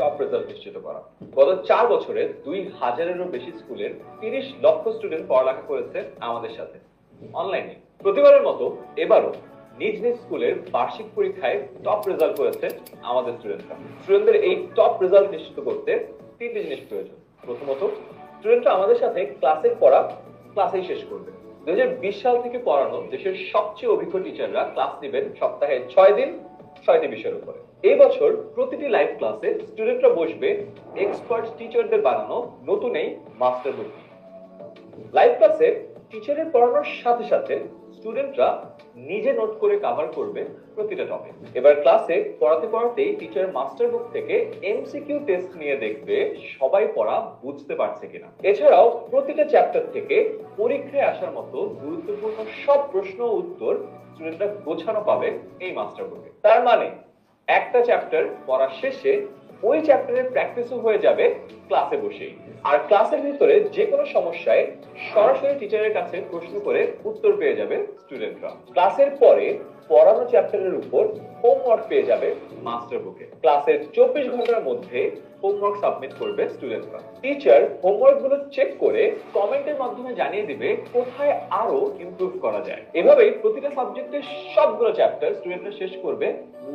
Top result নিশ্চিত করা। গত 4 বছরে 2000-এরও বেশি স্কুলের 30 লক্ষ স্টুডেন্ট পড়ালেখা করেছে আমাদের সাথে অনলাইনে। প্রতিবারের মতো এবারও নিজ নিজ স্কুলের বার্ষিক পরীক্ষায় টপ রেজাল্ট করেছে আমাদের স্টুডেন্টরা। স্টুডেন্টদের এই টপ রেজাল্ট নিশ্চিত করতে তিনটি জিনিস প্রয়োজন। প্রথমত, স্টুডেন্টরা আমাদের সাথে ক্লাসের পড়া ক্লাসেই শেষ করবে। 2020 সাল থেকে পড়ানো দেশের সবচেয়ে অভিজ্ঞ টিচাররা ক্লাস নেবেন সপ্তাহে 6 দিন 6টি বিষয়ের উপরে। এই বছর প্রতিটি লাইভ ক্লাসে স্টুডেন্টরা বসবে এক্সপার্ট টিচারদের বানানো নতুন এই মাস্টার বুক নিয়ে। লাইভ ক্লাসে টিচারের পড়ানোর সাথে সাথে স্টুডেন্টরা নিজে নোট করে কভার করবে প্রতিটা টপিক। এবার ক্লাসে পড়াতে পড়াতেই টিচার মাস্টার বুক থেকে এমসিকিউ টেস্ট নিয়ে দেখবে সবাই পড়া বুঝতে পারছে কিনা। এছাড়াও প্রতিটা চ্যাপ্টার থেকে পরীক্ষায় আসার মতো গুরুত্বপূর্ণ সব প্রশ্ন ও উত্তর স্টুডেন্টরা গোছানো পাবে এই মাস্টার বুকে। তার মানে একটা চ্যাপ্টার পড়া শেষে ওই চ্যাপ্টারের প্র্যাকটিসও হয়ে যাবে ক্লাসে বসেই। আর ক্লাসের ভিতরে যে কোনো সমস্যায় সরাসরি টিচারের কাছে প্রশ্ন করে উত্তর পেয়ে যাবে স্টুডেন্টরা। ক্লাসের পরে পড়ানো চ্যাপ্টারের উপর হোমওয়ার্ক পেয়ে যাবে মাস্টার বুকে। ক্লাসের 24 ঘন্টার মধ্যে হোমওয়ার্ক সাবমিট করবে স্টুডেন্টরা। টিচার হোমওয়ার্ক গুলো চেক করে কমেন্টের মাধ্যমে জানিয়ে দিবে কোথায় আরো ইমপ্রুভ করা যায়। এভাবেই প্রতিটা সাবজেক্টের সবগুলো চ্যাপ্টার স্টুডেন্টরা শেষ করবে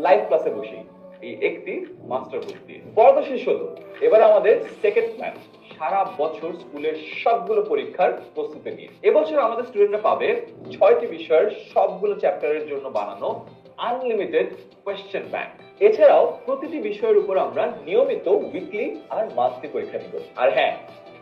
লাইভ ক্লাসে বসেই এই একটি মাস্টার বুক দিয়ে। পড়া শেষ হলো, এবার আমাদের সেকেন্ড প্ল্যান সারা বছর স্কুলের সবগুলো পরীক্ষার প্রস্তুতি নিয়ে। এবছর আমাদের স্টুডেন্টরা পাবে 6টি বিষয়ের সবগুলো চ্যাপ্টারের জন্য বানানো আনলিমিটেড কোয়েশ্চেন ব্যাংক। এছাড়াও প্রতিটি বিষয়ের উপর আমরা নিয়মিত উইকলি আর মান্থলি পরীক্ষা নিব। আর হ্যাঁ,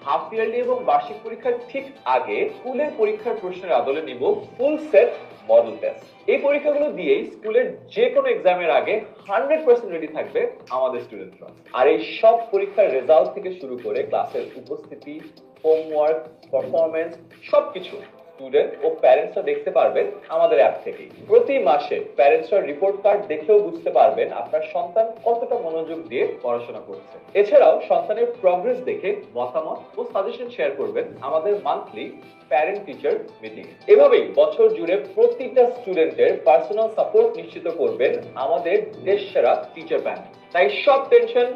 হাফ ইয়ারলি এবং বার্ষিক পরীক্ষার ঠিক আগে স্কুলের পরীক্ষার প্রশ্নের আদলে নিব ফুল সেট মডেল টেস্ট। এই পরীক্ষাগুলো দিয়েই স্কুলের যে কোনো এক্সামের আগে 100% রেডি থাকবে আমাদের স্টুডেন্টরা। আর এই সব পরীক্ষার রেজাল্ট থেকে শুরু করে ক্লাসের উপস্থিতি, হোমওয়ার্ক, পারফরম্যান্স সবকিছু স্টুডেন্ট ও প্যারেন্টসরা দেখতে পারবেন আমাদের অ্যাপ থেকেই। প্রতি মাসে প্যারেন্টসরা রিপোর্ট কার্ড দেখেও বুঝতে পারবেন আপনার সন্তান কতটা মনোযোগ দিয়ে পড়াশোনা করছে। এছাড়াও সন্তানের প্রগ্রেস দেখে মতামত ও সাজেশন শেয়ার করবেন আমাদের মান্থলি প্যারেন্ট টিচার মিটিং। এভাবেই বছর জুড়ে প্রতিটা স্টুডেন্টের পার্সোনাল সাপোর্ট নিশ্চিত করবেন আমাদের দেশসেরা টিচার প্যানেল। তাই সব টেনশন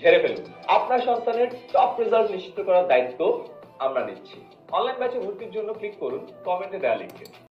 ঝেড়ে ফেলুন। আপনার সন্তানের টপ রেজাল্ট নিশ্চিত করার দায়িত্ব আমরা নিচ্ছি। অনলাইন ব্যাচে ভর্তির জন্য ক্লিক করুন কমেন্টে দেওয়া লিঙ্কে।